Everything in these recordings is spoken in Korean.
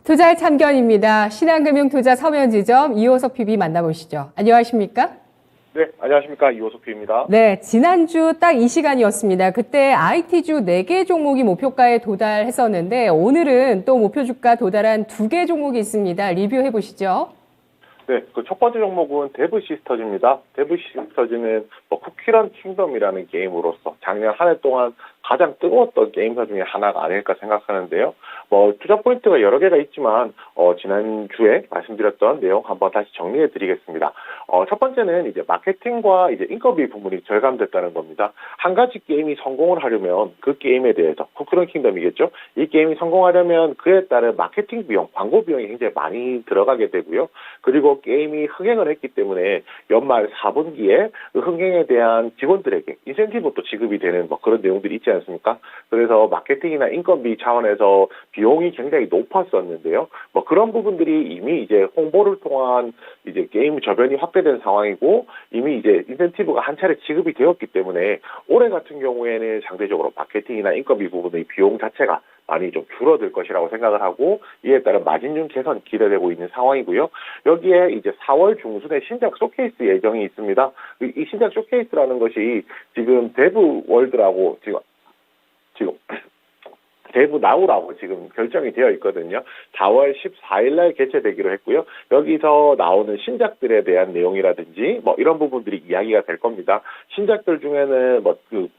투자의 참견입니다. 신한금융투자 서면지점 이호석 PB 만나보시죠. 안녕하십니까? 네, 안녕하십니까. 이호석P입니다. 네, 지난주 딱 이 시간이었습니다. 그때 IT주 4개 종목이 목표가에 도달했었는데 오늘은 또 목표 주가 도달한 2개 종목이 있습니다. 리뷰해 보시죠. 네, 그 첫 번째 종목은 데브시스터즈입니다. 데브시스터즈는 쿠키런 킹덤이라는 게임으로서 작년 한 해 동안 가장 뜨거웠던 게임사 중에 하나가 아닐까 생각하는데요. 투자 포인트가 여러 개가 있지만 지난주에 말씀드렸던 내용 한번 다시 정리해 드리겠습니다. 첫 번째는 이제 마케팅과 이제 인건비 부분이 절감됐다는 겁니다. 한 가지 게임이 성공을 하려면 그 게임에 대해서 쿠키런 킹덤이겠죠. 이 게임이 성공하려면 그에 따른 마케팅 비용, 광고 비용이 굉장히 많이 들어가게 되고요. 그리고 게임이 흥행을 했기 때문에 연말 4분기에 그 흥행에 대한 직원들에게 인센티브도 지급이 되는 그런 내용들이 있지 않습니까? 그래서 마케팅이나 인건비 차원에서 비용이 굉장히 높았었는데요. 그런 부분들이 이미 이제 홍보를 통한 이제 게임 저변이 확대된 상황이고 이미 이제 인센티브가 한 차례 지급이 되었기 때문에 올해 같은 경우에는 상대적으로 마케팅이나 인건비 부분의 비용 자체가 많이 좀 줄어들 것이라고 생각을 하고 이에 따른 마진율 개선 기대되고 있는 상황이고요. 여기에 이제 4월 중순에 신작 쇼케이스 예정이 있습니다. 이 신작 쇼케이스라는 것이 지금 데브월드라고 지금 데브나우라고 지금 결정이 되어 있거든요. 4월 14일 날 개최되기로 했고요. 여기서 나오는 신작들에 대한 내용이라든지 이런 부분들이 이야기가 될 겁니다. 신작들 중에는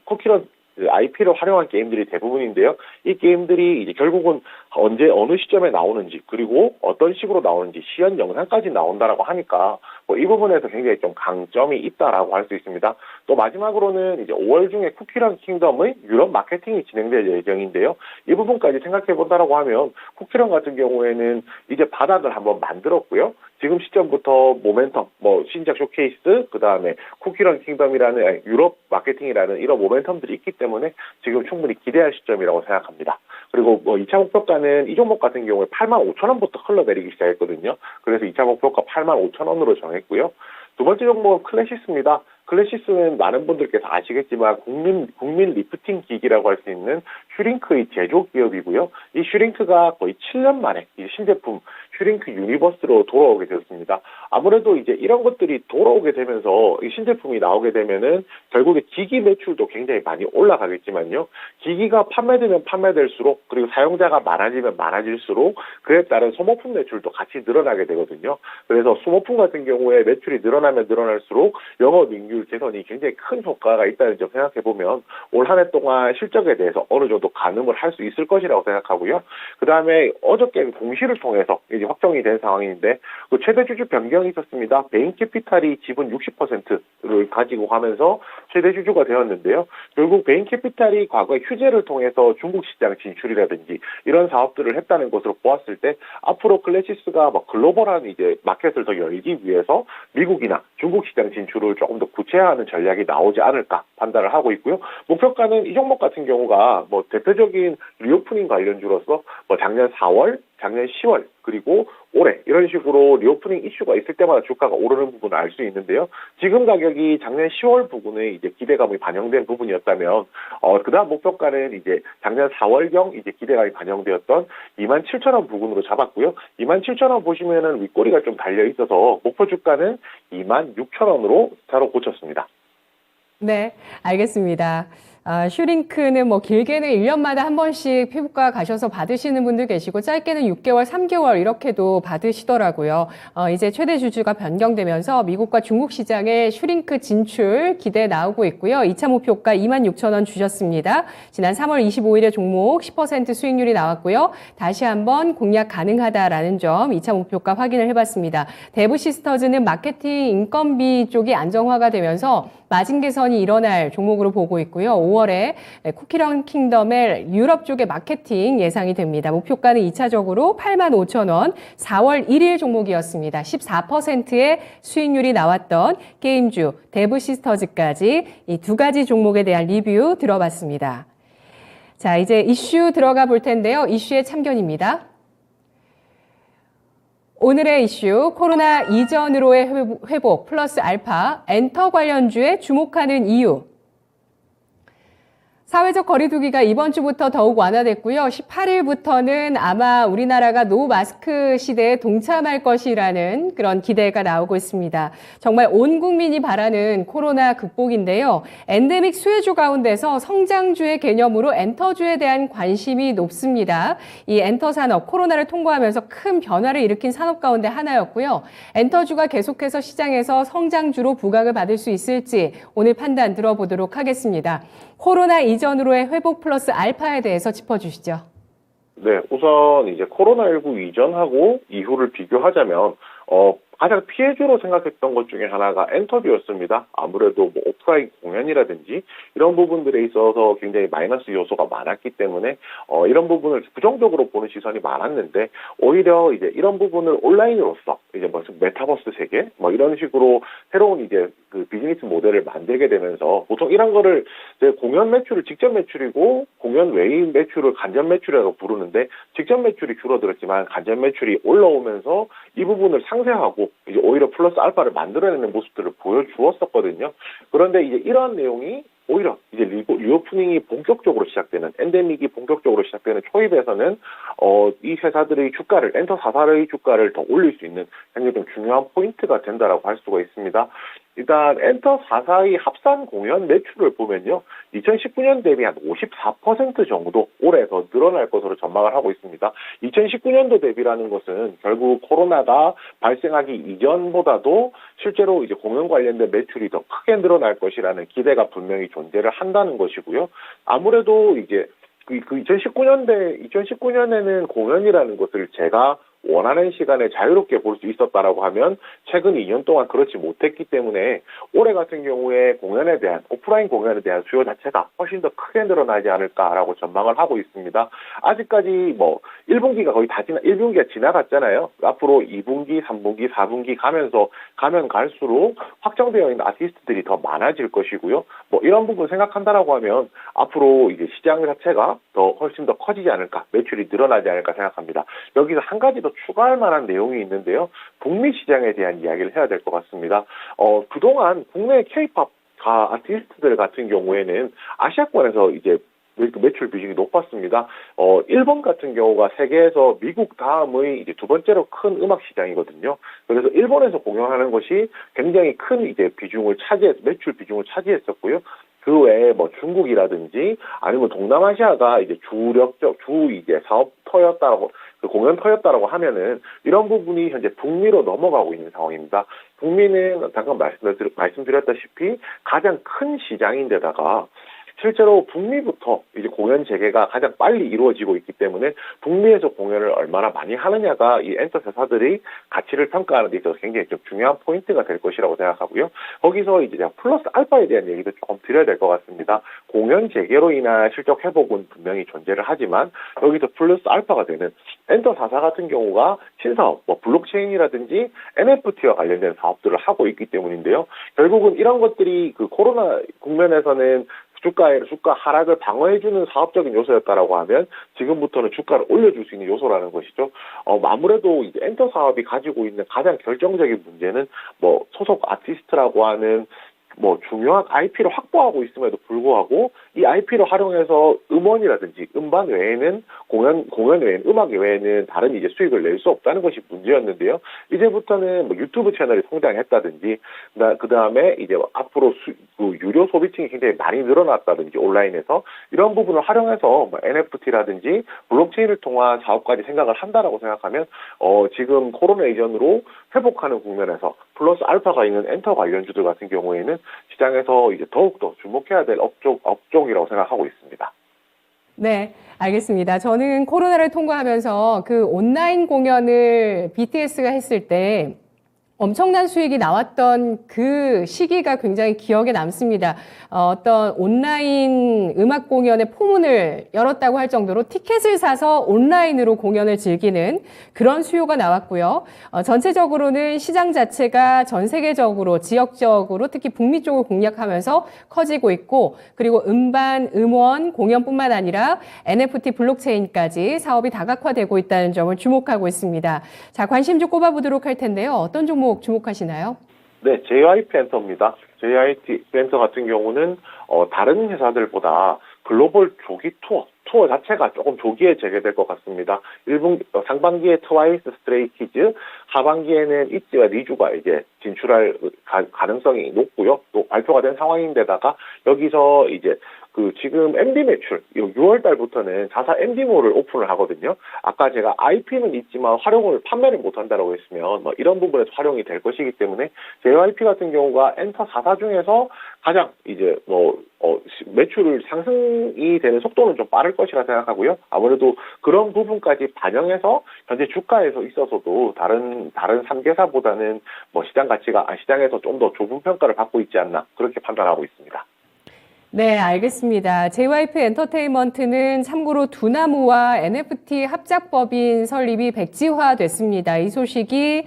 쿠키런 IP를 활용한 게임들이 대부분인데요. 이 게임들이 이제 결국은 언제 어느 시점에 나오는지 그리고 어떤 식으로 나오는지 시연 영상까지 나온다라고 하니까 이 부분에서 굉장히 좀 강점이 있다라고 할 수 있습니다. 또 마지막으로는 이제 5월 중에 쿠키런 킹덤의 유럽 마케팅이 진행될 예정인데요. 이 부분까지 생각해 본다라고 하면 쿠키런 같은 경우에는 이제 바닥을 한번 만들었고요. 지금 시점부터 모멘텀, 신작 쇼케이스, 그 다음에 쿠키런 킹덤이라는 유럽 마케팅이라는 이런 모멘텀들이 있기 때문에 지금 충분히 기대할 시점이라고 생각합니다. 그리고 2차 목표가는 이 종목 같은 경우에 85,000원부터 흘러내리기 시작했거든요. 그래서 2차 목표가 85,000원으로 정했고요. 두 번째 종목은 클래시스입니다. 클래시스는 많은 분들께서 아시겠지만 국민 리프팅 기기라고 할 수 있는 슈링크의 제조 기업이고요. 이 슈링크가 거의 7년 만에 이 신제품 슈링크 유니버스로 돌아오게 되었습니다. 아무래도 이제 이런 것들이 돌아오게 되면서 이 신제품이 나오게 되면은 결국에 기기 매출도 굉장히 많이 올라가겠지만요. 기기가 판매되면 판매될수록 그리고 사용자가 많아지면 많아질수록 그에 따른 소모품 매출도 같이 늘어나게 되거든요. 그래서 소모품 같은 경우에 매출이 늘어나면 늘어날수록 영업이익률 개선이 굉장히 큰 효과가 있다는 점 생각해 보면 올 한 해 동안 실적에 대해서 어느 정도 가늠을 할 수 있을 것이라고 생각하고요. 그 다음에 어저께 공시를 통해서 이제 확정이 된 상황인데 그 최대 주주 변경이 있었습니다. 베인 캐피탈이 지분 60%를 가지고 가면서 최대 주주가 되었는데요. 결국 베인 캐피탈이 과거에 휴재를 통해서 중국 시장 진출이라든지 이런 사업들을 했다는 것으로 보았을 때 앞으로 클래시스가 글로벌한 이제 마켓을 더 열기 위해서 미국이나 중국 시장 진출을 조금 더 구체화하는 전략이 나오지 않을까 판단을 하고 있고요. 목표가는 이 종목 같은 경우가 대표적인 리오프닝 관련주로서 작년 4월, 작년 10월 그리고 올해 이런 식으로 리오프닝 이슈가 있을 때마다 주가가 오르는 부분을 알 수 있는데요. 지금 가격이 작년 10월 부분에 이제 기대감이 반영된 부분이었다면 그다음 목표가는 이제 작년 4월경 이제 기대감이 반영되었던 27,000원 부근으로 잡았고요. 27,000원 보시면은 윗꼬리가 좀 달려 있어서 목표 주가는 26,000원으로 바로 고쳤습니다. 네, 알겠습니다. 슈링크는 길게는 1년마다 한 번씩 피부과 가셔서 받으시는 분들 계시고 짧게는 6개월, 3개월 이렇게도 받으시더라고요. 이제 최대 주주가 변경되면서 미국과 중국 시장에 슈링크 진출 기대 나오고 있고요. 2차 목표가 26,000원 주셨습니다. 지난 3월 25일에 종목 10% 수익률이 나왔고요. 다시 한번 공략 가능하다라는 점 2차 목표가 확인을 해봤습니다. 데브시스터즈는 마케팅 인건비 쪽이 안정화가 되면서 마진 개선이 일어날 종목으로 보고 있고요. 5월에 쿠키런 킹덤의 유럽 쪽의 마케팅 예상이 됩니다. 목표가는 2차적으로 85,000원, 4월 1일 종목이었습니다. 14%의 수익률이 나왔던 게임주 데브시스터즈까지 이 두 가지 종목에 대한 리뷰 들어봤습니다. 자, 이제 이슈 들어가 볼 텐데요. 이슈의 참견입니다. 오늘의 이슈, 코로나 이전으로의 회복 플러스 알파, 엔터 관련주에 주목하는 이유. 사회적 거리두기가 이번 주부터 더욱 완화됐고요. 18일부터는 아마 우리나라가 노 마스크 시대에 동참할 것이라는 그런 기대가 나오고 있습니다. 정말 온 국민이 바라는 코로나 극복인데요. 엔데믹 수혜주 가운데서 성장주의 개념으로 엔터주에 대한 관심이 높습니다. 이 엔터 산업, 코로나를 통과하면서 큰 변화를 일으킨 산업 가운데 하나였고요. 엔터주가 계속해서 시장에서 성장주로 부각을 받을 수 있을지 오늘 판단 들어보도록 하겠습니다. 코로나 이전으로의 회복 플러스 알파에 대해서 짚어주시죠. 네, 우선 이제 코로나19 이전하고 이후를 비교하자면, 가장 피해주로 생각했던 것 중에 하나가 엔터뷰였습니다. 아무래도 뭐 오프라인 공연이라든지 이런 부분들에 있어서 굉장히 마이너스 요소가 많았기 때문에 이런 부분을 부정적으로 보는 시선이 많았는데, 오히려 이제 이런 부분을 온라인으로서 이제 무슨 메타버스 세계 뭐 이런 식으로 새로운 이제 그 비즈니스 모델을 만들게 되면서, 보통 이런 거를 이제 공연 매출을 직접 매출이고 공연 외인 매출을 간접 매출이라고 부르는데, 직접 매출이 줄어들었지만 간접 매출이 올라오면서 이 부분을 상쇄하고 이제 오히려 플러스 알파를 만들어내는 모습들을 보여주었었거든요. 그런데 이제 이러한 내용이 오히려 이제 리오프닝이 본격적으로 시작되는, 엔데믹이 본격적으로 시작되는 초입에서는 이 회사들의 주가를, 엔터 4사의 주가를 더 올릴 수 있는 굉장히 좀 중요한 포인트가 된다라고 할 수가 있습니다. 일단 엔터 4사의 합산 공연 매출을 보면요, 2019년 대비 한 54% 정도 올해 더 늘어날 것으로 전망을 하고 있습니다. 2019년도 대비라는 것은 결국 코로나가 발생하기 이전보다도 실제로 이제 공연 관련된 매출이 더 크게 늘어날 것이라는 기대가 분명히 존재를 한다는 것이고요. 아무래도 이제 그 2019년에는 공연이라는 것을 제가 원하는 시간에 자유롭게 볼 수 있었다라고 하면 최근 2년 동안 그렇지 못했기 때문에 올해 같은 경우에 공연에 대한, 오프라인 공연에 대한 수요 자체가 훨씬 더 크게 늘어나지 않을까라고 전망을 하고 있습니다. 아직까지 뭐 1분기가 거의 다 1분기가 지나갔잖아요. 앞으로 2분기, 3분기, 4분기 가면 갈수록 확정되어 있는 아티스트들이 더 많아질 것이고요. 뭐 이런 부분 생각한다라고 하면 앞으로 이제 시장 자체가 훨씬 더 커지지 않을까, 매출이 늘어나지 않을까 생각합니다. 여기서 한 가지 더 추가할 만한 내용이 있는데요. 북미 시장에 대한 이야기를 해야 될 것 같습니다. 그동안 국내 K-팝 아티스트들 같은 경우에는 아시아권에서 이제 매출 비중이 높았습니다. 일본 같은 경우가 세계에서 미국 다음의 이제 두 번째로 큰 음악 시장이거든요. 그래서 일본에서 공연하는 것이 굉장히 큰 이제 매출 비중을 차지했었고요. 그 외에 뭐 중국이라든지 아니면 동남아시아가 이제 이제 사업터였다라고, 그 공연터였다라고 하면은 이런 부분이 현재 북미로 넘어가고 있는 상황입니다. 북미는 잠깐 말씀드렸다시피 가장 큰 시장인데다가 실제로 북미부터 이제 공연 재개가 가장 빨리 이루어지고 있기 때문에 북미에서 공연을 얼마나 많이 하느냐가 이 엔터 회사들이 가치를 평가하는 데 있어서 굉장히 좀 중요한 포인트가 될 것이라고 생각하고요. 거기서 이제 플러스 알파에 대한 얘기도 조금 드려야 될 것 같습니다. 공연 재개로 인한 실적 회복은 분명히 존재를 하지만 여기서 플러스 알파가 되는 엔터 4사 같은 경우가 신사업, 뭐 블록체인이라든지 NFT와 관련된 사업들을 하고 있기 때문인데요. 결국은 이런 것들이 그 코로나 국면에서는 주가 하락을 방어해주는 사업적인 요소였다라고 하면 지금부터는 주가를 올려줄 수 있는 요소라는 것이죠. 아무래도 이제 엔터 사업이 가지고 있는 가장 결정적인 문제는 뭐 소속 아티스트라고 하는 뭐 중요한 IP를 확보하고 있음에도 불구하고 이 IP를 활용해서 음원이라든지 음반 외에는 공연 외에는 음악 외에는 다른 이제 수익을 낼 수 없다는 것이 문제였는데요. 이제부터는 뭐 유튜브 채널이 성장했다든지 그 다음에 이제 앞으로 그 유료 소비층이 굉장히 많이 늘어났다든지 온라인에서 이런 부분을 활용해서 뭐 NFT라든지 블록체인을 통한 사업까지 생각을 한다라고 생각하면 지금 코로나 이전으로 회복하는 국면에서 플러스 알파가 있는 엔터 관련주들 같은 경우에는 시장에서 이제 더욱더 주목해야 될 업종이라고 생각하고 있습니다. 네, 알겠습니다. 저는 코로나를 통과하면서 그 온라인 공연을 BTS가 했을 때 엄청난 수익이 나왔던 그 시기가 굉장히 기억에 남습니다. 어떤 온라인 음악 공연의 포문을 열었다고 할 정도로 티켓을 사서 온라인으로 공연을 즐기는 그런 수요가 나왔고요. 전체적으로는 시장 자체가 전 세계적으로, 지역적으로 특히 북미 쪽을 공략하면서 커지고 있고, 그리고 음반, 음원, 공연뿐만 아니라 NFT 블록체인까지 사업이 다각화되고 있다는 점을 주목하고 있습니다. 자, 관심주 꼽아보도록 할 텐데요. 어떤 종목 주목하시나요? 네, JYP 엔터입니다. JYP 엔터 같은 경우는 다른 회사들보다 글로벌 조기 투어 자체가 조금 조기에 재개될 것 같습니다. 상반기에 트와이스 스트레이 키즈, 하반기에는 있지와 니주가 이제 진출할 가능성이 높고요. 또 발표가 된 상황인데다가 여기서 이제 지금 MD 매출, 6월 달부터는 자사 MD몰을 오픈을 하거든요. 아까 제가 IP는 있지만 판매를 못 한다라고 했으면 이런 부분에서 활용이 될 것이기 때문에 JYP 같은 경우가 엔터 4사 중에서 가장 이제 매출을 상승이 되는 속도는 좀 빠를 것이라 생각하고요. 아무래도 그런 부분까지 반영해서 현재 주가에서 있어서도 다른 3개사보다는 시장에서 좀 더 좁은 평가를 받고 있지 않나 그렇게 판단하고 있습니다. 네, 알겠습니다. JYP 엔터테인먼트는 참고로 두나무와 NFT 합작법인 설립이 백지화됐습니다. 이 소식이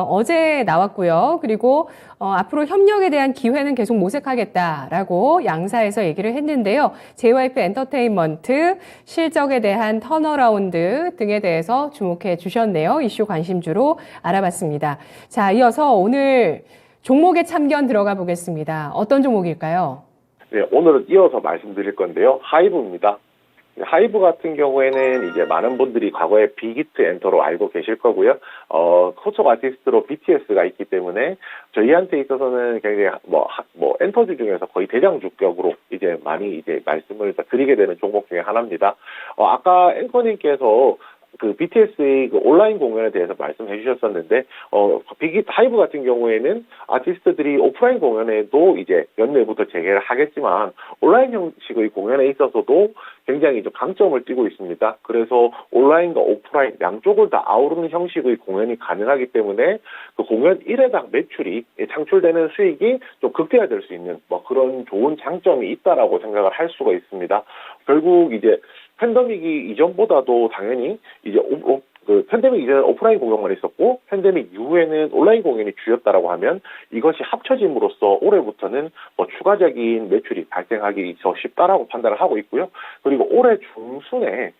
어제 나왔고요. 그리고 앞으로 협력에 대한 기회는 계속 모색하겠다라고 양사에서 얘기를 했는데요. JYP 엔터테인먼트 실적에 대한 턴어라운드 등에 대해서 주목해 주셨네요. 이슈 관심주로 알아봤습니다. 자, 이어서 오늘 종목의 참견 들어가 보겠습니다. 어떤 종목일까요? 네, 오늘은 이어서 말씀드릴 건데요. 하이브입니다. 하이브 같은 경우에는 이제 많은 분들이 과거에 빅히트 엔터로 알고 계실 거고요. 소속 아티스트로 BTS가 있기 때문에 저희한테 있어서는 굉장히 엔터주 중에서 거의 대장주격으로 이제 많이 이제 말씀을 드리게 되는 종목 중에 하나입니다. 아까 앵커님께서 BTS의 온라인 공연에 대해서 말씀해 주셨었는데, 하이브 같은 경우에는 아티스트들이 오프라인 공연에도 이제 연내부터 재개를 하겠지만, 온라인 형식의 공연에 있어서도 굉장히 좀 강점을 띠고 있습니다. 그래서 온라인과 오프라인 양쪽을 다 아우르는 형식의 공연이 가능하기 때문에 그 공연 1회당 매출이 창출되는 수익이 좀 극대화될 수 있는 그런 좋은 장점이 있다라고 생각을 할 수가 있습니다. 결국 이제 팬데믹이 이전보다도 당연히 이제 팬데믹 이전에 오프라인 공연만 있었고 팬데믹 이후에는 온라인 공연이 주였다라고 하면 이것이 합쳐짐으로써 올해부터는 추가적인 매출이 발생하기 더 쉽다라고 판단을 하고 있고요. 그리고 올해 중순에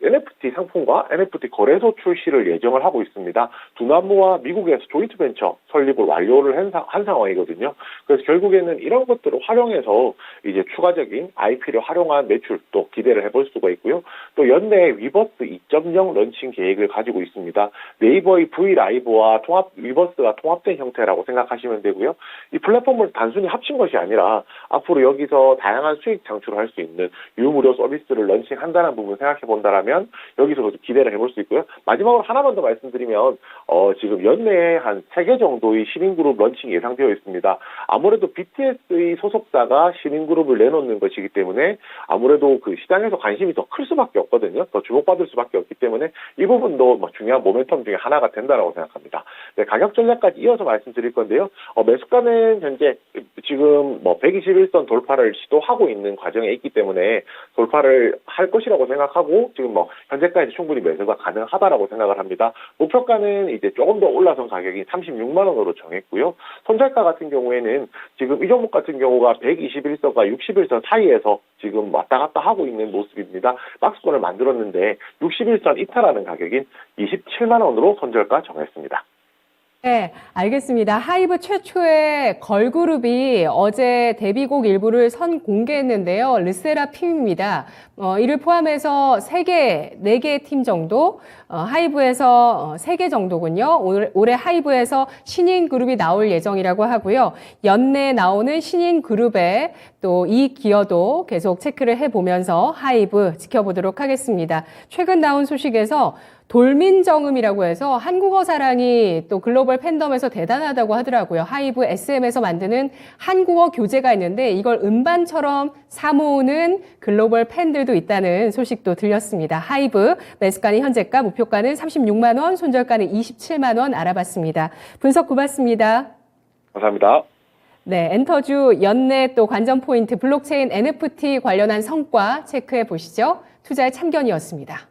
NFT 상품과 NFT 거래소 출시를 예정을 하고 있습니다. 두나무와 미국에서 조인트 벤처 설립을 완료를 한 상황이거든요. 그래서 결국에는 이런 것들을 활용해서 이제 추가적인 IP를 활용한 매출도 기대를 해볼 수가 있고요. 또 연내에 위버스 2.0 런칭 계획을 가지고 있습니다. 네이버의 V 라이브와 위버스가 통합된 형태라고 생각하시면 되고요. 이 플랫폼을 단순히 합친 것이 아니라 앞으로 여기서 다양한 수익 창출을 할 수 있는 유무료 서비스를 런칭한다는 부분 생각해 본다라면 여기서도 기대를 해볼 수 있고요. 마지막으로 하나만 더 말씀드리면 지금 연내에 한 3개 정도의 신인그룹 런칭이 예상되어 있습니다. 아무래도 BTS의 소속사가 신인그룹을 내놓는 것이기 때문에 아무래도 시장에서 관심이 더 클 수밖에 없거든요. 더 주목받을 수밖에 없기 때문에 이 부분도 중요한 모멘텀 중에 하나가 된다고 생각합니다. 네, 가격 전략까지 이어서 말씀드릴 건데요. 매수가는 현재 지금 121선 돌파를 시도하고 있는 과정에 있기 때문에 돌파를 할 것이라고 생각하고 지금 현재까지 충분히 매수가 가능하다라고 생각을 합니다. 목표가는 이제 조금 더 올라선 가격이 36만 원으로 정했고요. 손절가 같은 경우에는 지금 이 종목 같은 경우가 121선과 61선 사이에서 지금 왔다 갔다 하고 있는 모습입니다. 박스권을 만들었는데 61선 이탈하는 가격인 27만 원으로 손절가 정했습니다. 네, 알겠습니다. 하이브 최초의 걸그룹이 어제 데뷔곡 일부를 선공개했는데요. 르세라핌입니다. 이를 포함해서 4개 팀 정도, 하이브에서 3개 정도군요. 올해 하이브에서 신인 그룹이 나올 예정이라고 하고요. 연내에 나오는 신인 그룹의 또 이 기여도 계속 체크를 해보면서 하이브 지켜보도록 하겠습니다. 최근 나온 소식에서 돌민정음이라고 해서 한국어 사랑이 또 글로벌 팬덤에서 대단하다고 하더라고요. 하이브 SM에서 만드는 한국어 교재가 있는데 이걸 음반처럼 사모으는 글로벌 팬들도 있다는 소식도 들렸습니다. 하이브 매수가는 현재가, 목표가는 36만 원, 손절가는 27만 원 알아봤습니다. 분석 고맙습니다. 감사합니다. 네, 엔터주 연내 또 관전 포인트 블록체인 NFT 관련한 성과 체크해 보시죠. 투자의 참견이었습니다.